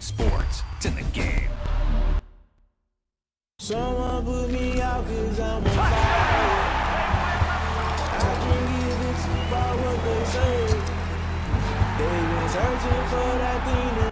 EA Sports. It's in the game. Someone put me out 'cause I'm on fire. I can give it to by what they say. They've been searching for that thing that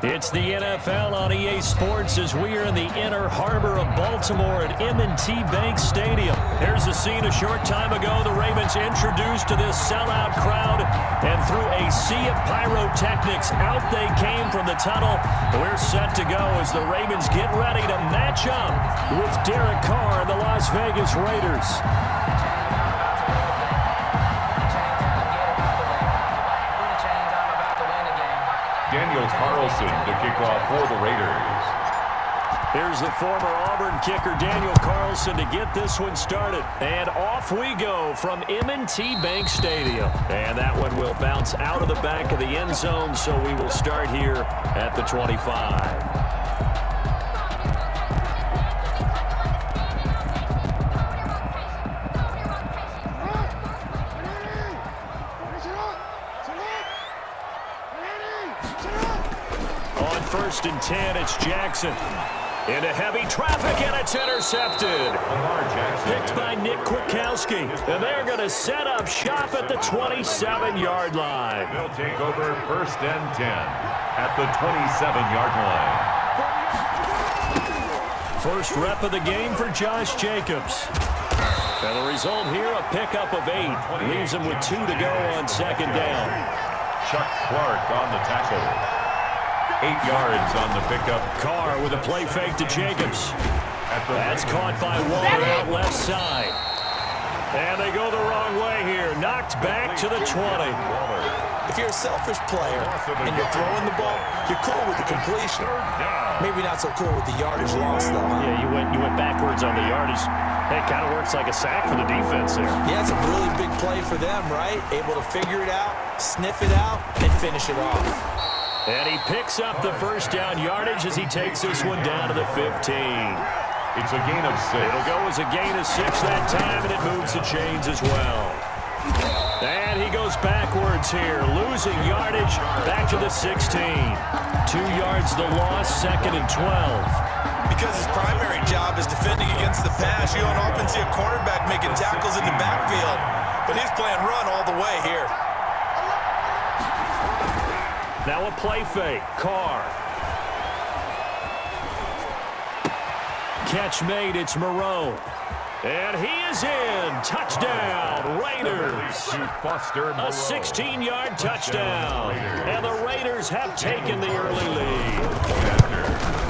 It's the NFL on EA Sports as we are in the inner harbor of Baltimore at M&T Bank Stadium. Here's the scene a short time ago. The Ravens introduced to this sellout crowd, and through a sea of pyrotechnics, out they came from the tunnel. We're set to go as the Ravens get ready to match up with Derek Carr and the Las Vegas Raiders. Daniel Carlson to kick off for the Raiders. Here's the former Auburn kicker, Daniel Carlson, to get this one started. And off we go from M&T Bank Stadium. And that one will bounce out of the back of the end zone, so we will start here at the 25. First and 10, it's Jackson. Into heavy traffic, and it's intercepted. Picked by Nick Kwiatkowski. And they're going to set up shop at the 27-yard line. They'll take over first and 10 at the 27-yard line. First rep of the game for Josh Jacobs. And the result here, a pickup of 8. Leaves him with 2 to go on second down. Chuck Clark on the tackle. 8 yards on the pickup. Carr with a play fake to Jacobs. That's caught by Waller out left side. And they go the wrong way here. Knocked back to the 20. If you're a selfish player and you're throwing the ball, you're cool with the completion. Maybe not so cool with the yardage loss, though. Yeah, you went backwards on the yardage. Hey, it kind of works like a sack for the defense there. Yeah, it's a really big play for them, right? Able to figure it out, sniff it out, and finish it off. And he picks up the first down yardage as he takes this one down to the 15. It's a gain of 6. It'll go as a gain of 6 that time, and it moves the chains as well. And he goes backwards here, losing yardage back to the 16. 2 yards the loss, second and 12. Because his primary job is defending against the pass, you don't often see a cornerback making tackles in the backfield. But he's playing run all the way here. Now a play fake. Carr. Catch made. It's Moreau. And he is in. Touchdown, Raiders. A 16-yard touchdown. And the Raiders have taken the early lead.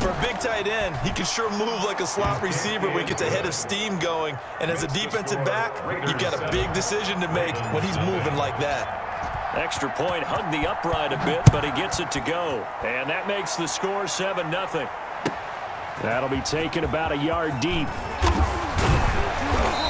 For a big tight end, he can sure move like a slot receiver when he gets a head of steam going. And as a defensive back, you've got a big decision to make when he's moving like that. Extra point, hugged the upright a bit, but he gets it to go. And that makes the score 7-0. That'll be taken about a yard deep.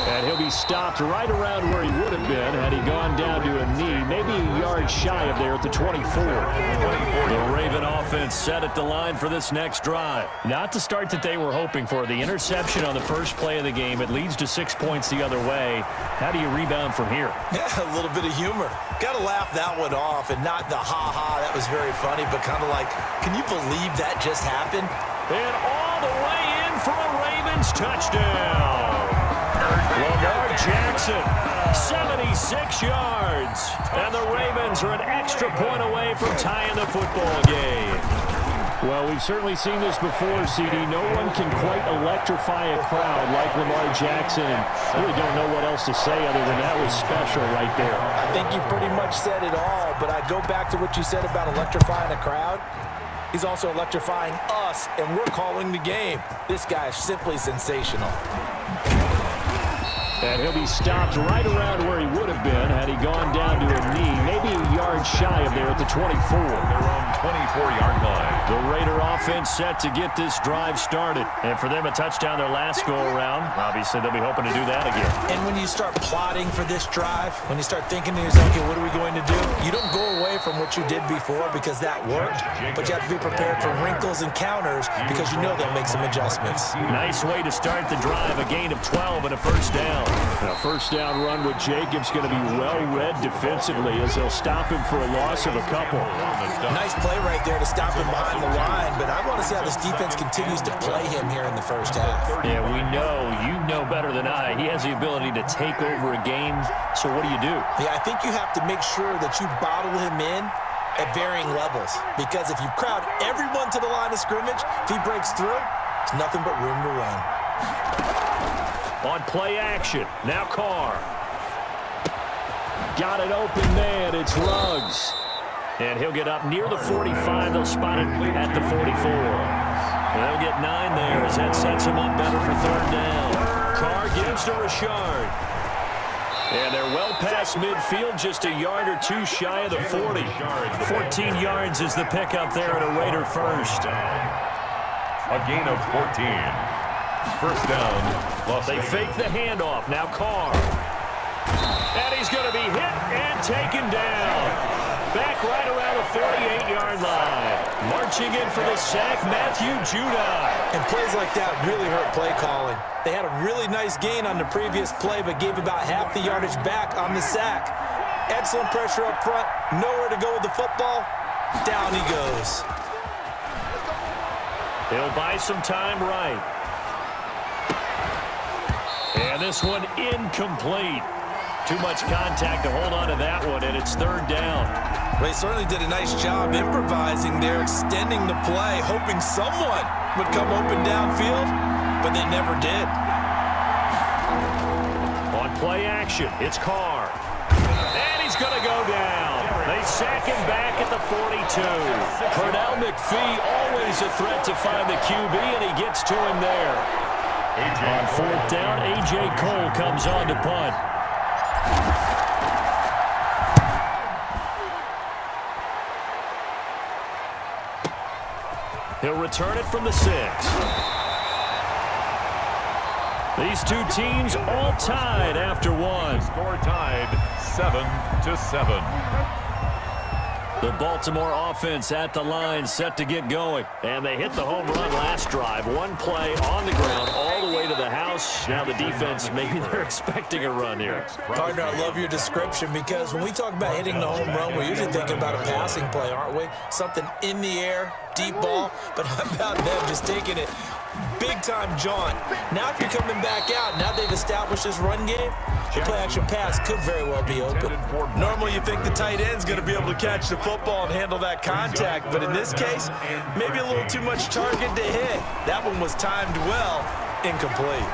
And he'll be stopped right around where he would have been had he gone down to a knee, maybe a yard shy of there at the 24. The Raven offense set at the line for this next drive. Not the start that they were hoping for. The interception on the first play of the game, it leads to 6 points the other way. How do you rebound from here? Yeah, a little bit of humor. Got to laugh that one off, and not the ha-ha, that was very funny, but kind of like, can you believe that just happened? And all the way in for a Ravens touchdown. Lamar Jackson, 76 yards. And the Ravens are an extra point away from tying the football game. Well, we've certainly seen this before, CD. No one can quite electrify a crowd like Lamar Jackson. I really don't know what else to say other than that was special right there. I think you pretty much said it all, but I go back to what you said about electrifying a crowd. He's also electrifying us, and we're calling the game. This guy is simply sensational. And he'll be stopped right around where he would have been had he gone down to a knee, maybe a yard shy of there at the 24. Their own 24-yard line. The Raider offense set to get this drive started. And for them, a touchdown their last go-around. Obviously, they'll be hoping to do that again. And when you start plotting for this drive, when you start thinking to yourself, okay, what are we going to do? You don't go away from what you did before because that worked, but you have to be prepared for wrinkles and counters because you know they'll make some adjustments. Nice way to start the drive, a gain of 12 and a first down. And a first down run with Jacobs going to be well-read defensively as they'll stop him for a loss of a couple. Nice play right there to stop him behind the line, but I want to see how this defense continues to play him here in the first half. Yeah, we know, you know better than I, he has the ability to take over a game, so what do you do? Yeah, I think you have to make sure that you bottle him in at varying levels, because if you crowd everyone to the line of scrimmage, if he breaks through, it's nothing but room to run. On play action, now Carr. Got an open man, it's Ruggs. And he'll get up near the 45. They'll spot it at the 44. They'll get 9 there as that sets him up better for third down. Carr gives to Rashard. And they're well past midfield, just a yard or two shy of the 40. 14 yards is the pickup there at a Raider first. A gain of 14. First down. They fake the handoff. Now Carr. And he's going to be hit and taken down. Back right around the 48-yard line. Marching in for the sack, Matthew Judon. And plays like that really hurt play calling. They had a really nice gain on the previous play, but gave about half the yardage back on the sack. Excellent pressure up front. Nowhere to go with the football. Down he goes. He'll buy some time right. And this one incomplete. Too much contact to hold on to that one, and it's third down. They certainly did a nice job improvising there, extending the play, hoping someone would come open downfield, but they never did. On play action, it's Carr. And he's going to go down. They sack him back at the 42. Pernell McPhee, always a threat to find the QB, and he gets to him there. On fourth down, A.J. Cole comes on to punt. He'll return it from the 6. These two teams all tied after one. Score tied 7-7. The Baltimore offense at the line, set to get going. And they hit the home run last drive. One play on the ground all the way to the house. Now the defense, maybe they're expecting a run here. Partner, I love your description because when we talk about hitting the home run, we're usually thinking about a passing play, aren't we? Something in the air, deep ball. But how about them just taking it big-time jaunt? Now if you're coming back out, now they've established this run game, the play-action pass could very well be open. Normally you think the tight end's going to be able to catch the football and handle that contact, but in this case, maybe a little too much target to hit. That one was timed well, incomplete.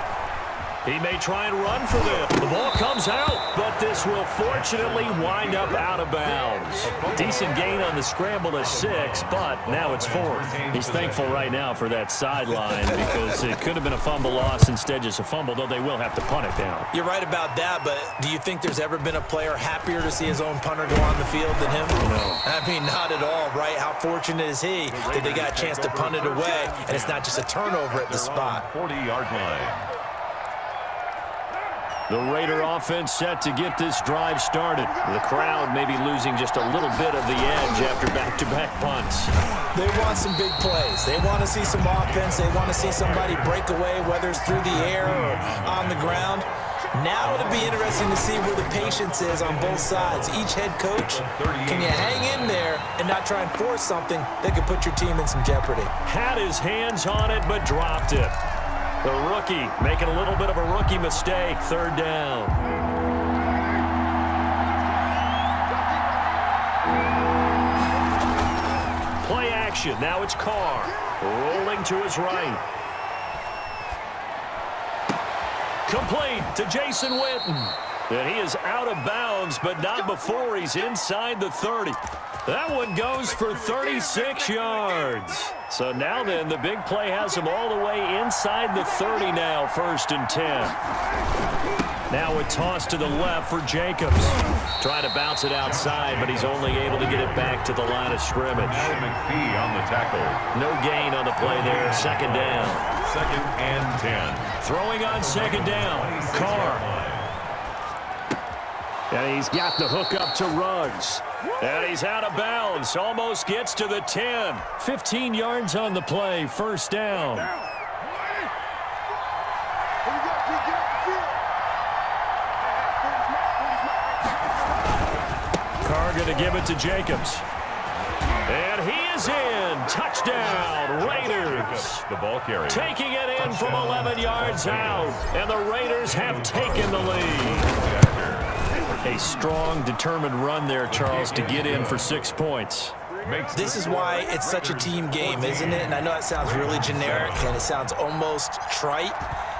He may try and run for this. The ball comes out, but this will fortunately wind up out of bounds. Decent gain on the scramble of 6, but now it's 4th. He's thankful right now for that sideline because it could have been a fumble loss, instead just a fumble, though they will have to punt it down. You're right about that, but do you think there's ever been a player happier to see his own punter go on the field than him? No. I mean, not at all, right? How fortunate is he that they got a chance to punt it away, and it's not just a turnover at the spot. 40-yard line. The Raider offense set to get this drive started. The crowd may be losing just a little bit of the edge after back-to-back punts. They want some big plays. They want to see some offense. They want to see somebody break away, whether it's through the air or on the ground. Now it'll be interesting to see where the patience is on both sides. Each head coach, can you hang in there and not try and force something that could put your team in some jeopardy? Had his hands on it, but dropped it. The rookie making a little bit of a rookie mistake. Third down. Play action. Now it's Carr. Rolling to his right. Complete to Jason Witten. And he is out of bounds, but not before he's inside the 30. That one goes for 36 yards. So now then, the big play has him all the way inside the 30 now, 1st and 10. Now a toss to the left for Jacobs. Trying to bounce it outside, but he's only able to get it back to the line of scrimmage. McPhee on the tackle. No gain on the play there. 2nd down. 2nd and 10. Throwing on 2nd down. Carr. And he's got the hook up to Ruggs. And he's out of bounds. Almost gets to the 10. 15 yards on the play. 1st down. Carr going to give it to Jacobs. And he is in. Touchdown, Raiders. The ball carrier. Taking it in from 11 yards out. And the Raiders have taken the lead. A strong, determined run there, Charles, to get in for 6 points. This is why it's such a team game, isn't it? And I know that sounds really generic and it sounds almost trite,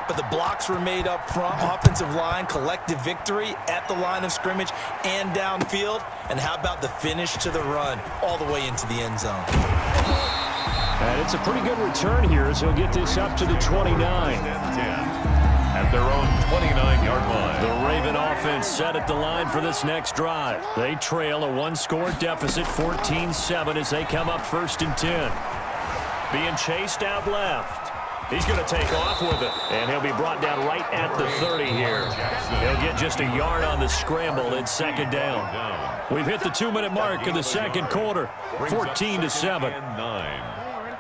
but the blocks were made up front, offensive line, collective victory at the line of scrimmage and downfield. And how about the finish to the run all the way into the end zone? And it's a pretty good return here as he'll get this up to the 29. At their own 29-yard line. The Raven offense set at the line for this next drive. They trail a 1-score deficit, 14-7, as they come up 1st and 10. Being chased out left. He's going to take off with it, and he'll be brought down right at the 30 here. He'll get just a yard on the scramble in 2nd down. We've hit the 2-minute mark of the 2nd quarter, 14-7.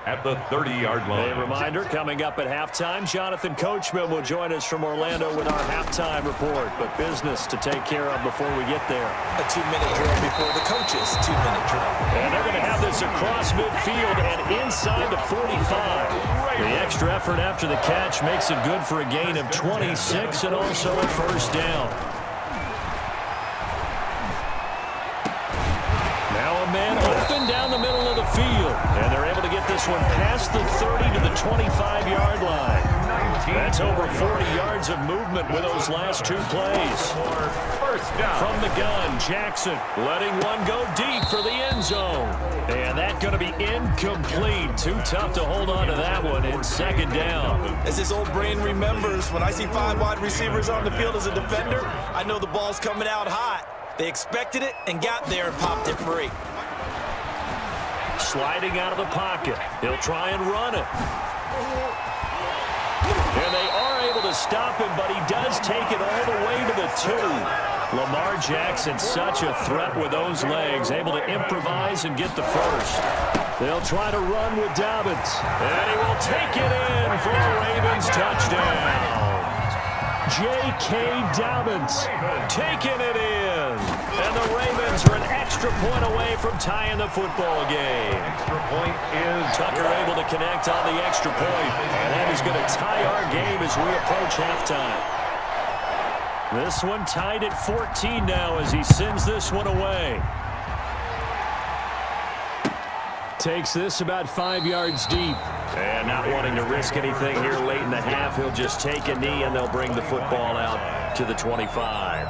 At the 30-yard line. A reminder, coming up at halftime, Jonathan Coachman will join us from Orlando with our halftime report. But business to take care of before we get there. A 2-minute drill before the coaches' 2-minute drill. And they're going to have this across midfield and inside the 45. The extra effort after the catch makes it good for a gain of 26 and also a 1st down. Now a man open down the middle of the field. And they're able to get this one past the 30 to the 25-yard line. That's over 40 yards of movement with those last 2 plays. From the gun, Jackson letting one go deep for the end zone. And that's going to be incomplete. Too tough to hold on to that one in 2nd down. As this old brain remembers, when I see 5 wide receivers on the field as a defender, I know the ball's coming out hot. They expected it and got there and popped it free. Sliding out of the pocket. He'll try and run it. And they are able to stop him, but he does take it all the way to the 2. Lamar Jackson, such a threat with those legs, able to improvise and get the 1st. They'll try to run with Dobbins. And he will take it in for a Ravens touchdown. J.K. Dobbins taking it in. And the Ravens are an extra point away from tying the football game. Extra point is Tucker able to connect on the extra point. And that is going to tie our game as we approach halftime. This one tied at 14 now as he sends this one away. Takes this about 5 yards deep. And not wanting to risk anything here late in the half, he'll just take a knee and they'll bring the football out to the 25.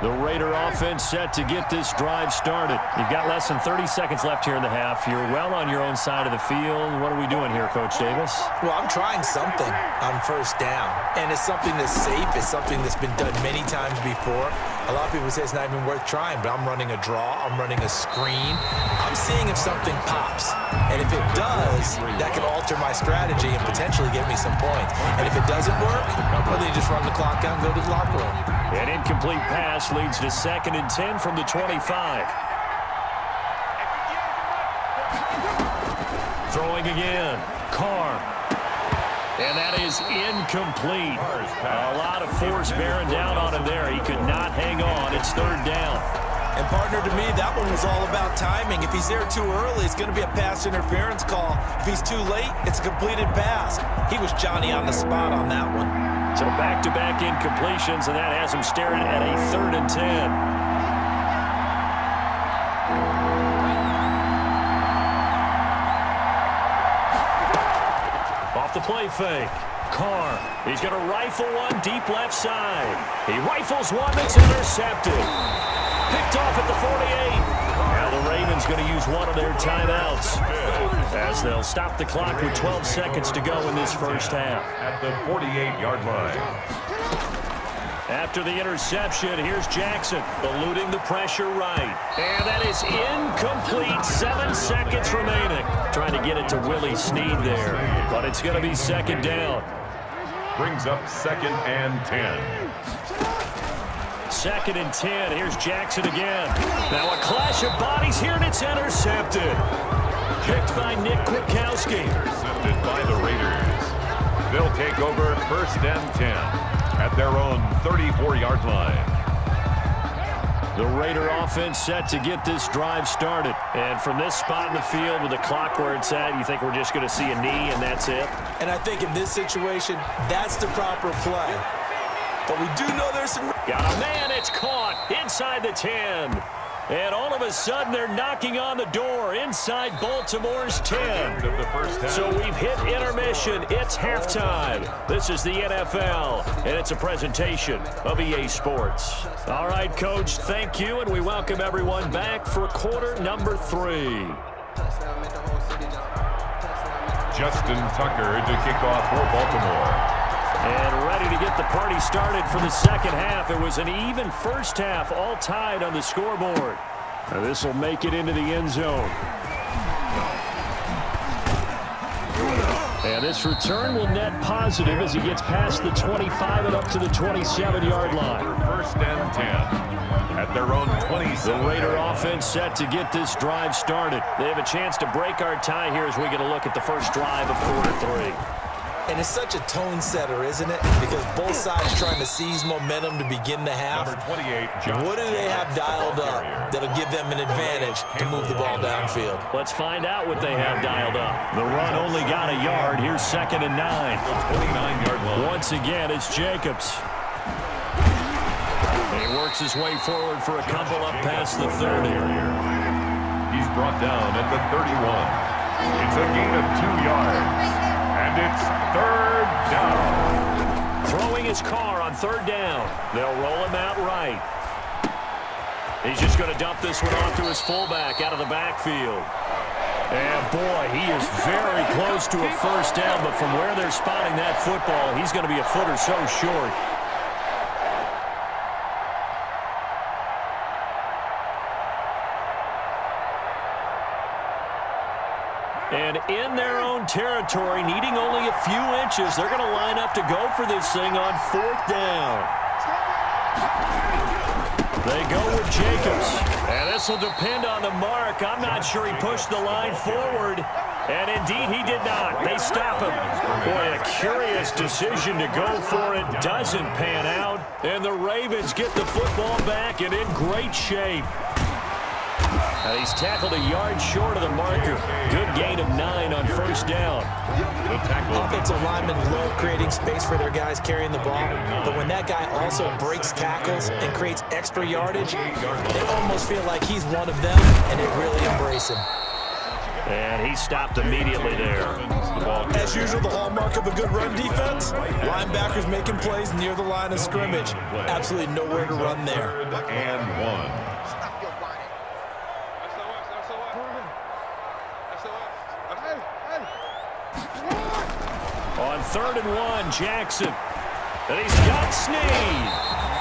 The Raider offense set to get this drive started. You've got less than 30 seconds left here in the half. You're well on your own side of the field. What are we doing here, Coach Davis? Well, I'm trying something on 1st down. And it's something that's safe. It's something that's been done many times before. A lot of people say it's not even worth trying, but I'm running a draw. I'm running a screen. I'm seeing if something pops. And if it does, that can alter my strategy and potentially get me some points. And if it doesn't work, well, then you just run the clock out and go to the locker room. An incomplete pass leads to 2nd and 10 from the 25. Throwing again. Carr. And that is incomplete. A lot of force bearing down on him there. He could not hang on. It's 3rd down. And partner, to me, that one was all about timing. If he's there too early, it's going to be a pass interference call. If he's too late, it's a completed pass. He was Johnny on the spot on that one. So back-to-back incompletions, and that has him staring at a 3rd and 10. Off the play fake. Carr, he's going to rifle one deep left side. He rifles one that's intercepted. Picked off at the 48. Now the Ravens going to use one of their timeouts as they'll stop the clock with 12 seconds to go in this first half. At the 48-yard line. After the interception, here's Jackson eluding the pressure right. And that is incomplete. 7 seconds remaining. Trying to get it to Willie Snead there. But it's going to be 2nd down. Brings up 2nd and 10. 2nd and 10. Here's Jackson again. Now a clash of bodies here, and it's intercepted. Picked by Nick Kwiatkowski. Intercepted by the Raiders. They'll take over 1st and 10 at their own 34-yard line. The Raider offense set to get this drive started. And from this spot in the field with the clock where it's at, you think we're just going to see a knee and that's it? And I think in this situation, that's the proper play. But we do know there's some... Got a man, it's caught inside the 10. And all of a sudden, they're knocking on the door inside Baltimore's 10. So we've hit intermission. It's halftime. This is the NFL, and it's a presentation of EA Sports. All right, Coach, thank you, and we welcome everyone back for quarter number 3. Justin Tucker to kick off for Baltimore. And ready to get the party started for the second half. It was an even first half, all tied on the scoreboard. Now this will make it into the end zone. And this return will net positive as he gets past the 25 and up to the 27-yard line. 1st and 10 at their own 27. The Raider offense set to get this drive started. They have a chance to break our tie here as we get a look at the first drive of quarter 3. And it's such a tone setter, isn't it? Because both sides trying to seize momentum to begin the half. Number 28, what do they have dialed up that'll give them an advantage to move the ball downfield? Let's find out what they have dialed up. The run only got a yard. Here's 2nd and 9. 29-yard line. Once again, it's Jacobs. He works his way forward for a couple up past the 30. He's brought down at the 31. It's a gain of 2 yards. And it's 3rd down. Throwing his car on 3rd down. They'll roll him out right. He's just going to dump this one off to his fullback out of the backfield. And boy, he is very close to a first down, but from where they're spotting that football, he's going to be a foot or so short. And in their own territory, needing only a few inches, they're going to line up to go for this thing on 4th down. They go with Jacobs. And this will depend on the mark. I'm not sure he pushed the line forward. And indeed, he did not. They stop him. Boy, a curious decision to go for it. Doesn't pan out. And the Ravens get the football back and in great shape. And he's tackled a yard short of the marker. Good gain of 9 on 1st down. Offensive linemen love creating space for their guys carrying the ball, but when that guy also breaks tackles and creates extra yardage, they almost feel like he's one of them, and they really embrace him. And he stopped immediately there. As usual, the hallmark of a good run defense, linebackers making plays near the line of scrimmage. Absolutely nowhere to run there. And 1. On 3rd and 1, Jackson. And he's got Snead.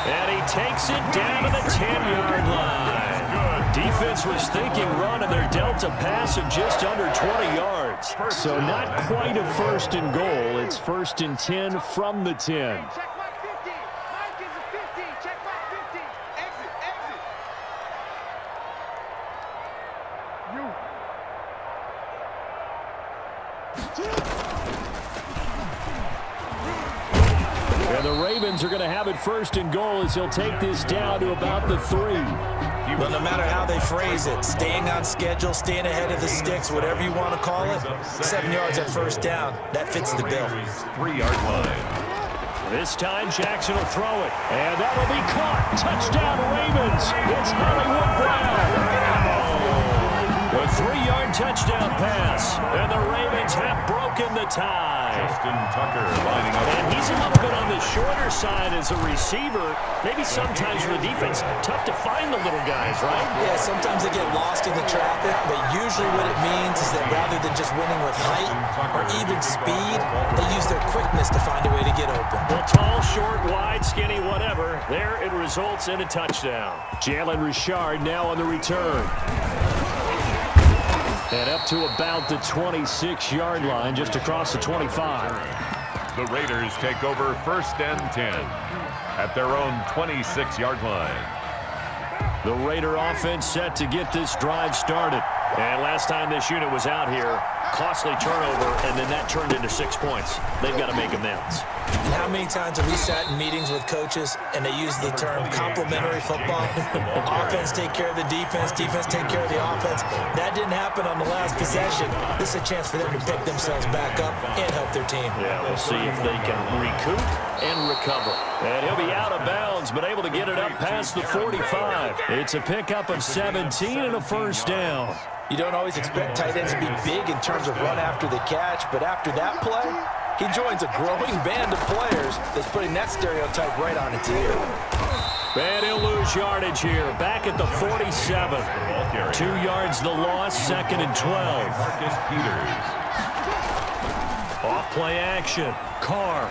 And he takes it down to the 10-yard line. Defense was thinking run, and they're dealt a pass of just under 20 yards. So not quite a 1st and goal. It's 1st and 10 from the 10. And And the Ravens are going to have it first and goal as he'll take this down to about the 3. Well, no matter how they phrase it, staying on schedule, staying ahead of the sticks, whatever you want to call it, 7 yards at first down, that fits the bill. 3-yard line. This time Jackson will throw it, and that'll be caught. Touchdown Ravens. It's Hollywood Brown. A 3-yard touchdown pass, and the Ravens have broken the tie. Justin Tucker lining up. And he's a little bit on the shorter side as a receiver. Maybe sometimes for the defense, tough to find the little guys, right? Yeah, sometimes they get lost in the traffic, but usually what it means is that rather than just winning with height or even speed, they use their quickness to find a way to get open. Well, tall, short, wide, skinny, whatever. There it results in a touchdown. Jalen Richard now on the return. And up to about the 26-yard line, just across the 25. The Raiders take over 1st and 10 at their own 26-yard line. The Raider offense set to get this drive started. And last time this unit was out here, costly turnover, and then that turned into 6 points. They've got to make amends. And how many times have we sat in meetings with coaches and they use the term complementary football? Offense take care of the defense, defense take care of the offense. That didn't happen on the last possession. This is a chance for them to pick themselves back up and help their team. Yeah, we'll see if they can recoup and recover. And he'll be out of bounds, but able to get it up past the 45. It's a pickup of 17 and a first down. You don't always expect tight ends to be big in terms of run after the catch, but after that play, he joins a growing band of players that's putting that stereotype right on its ear. And he'll lose yardage here, back at the 47. 2 yards the loss, 2nd and 12. Marcus Peters. Off play action. Carr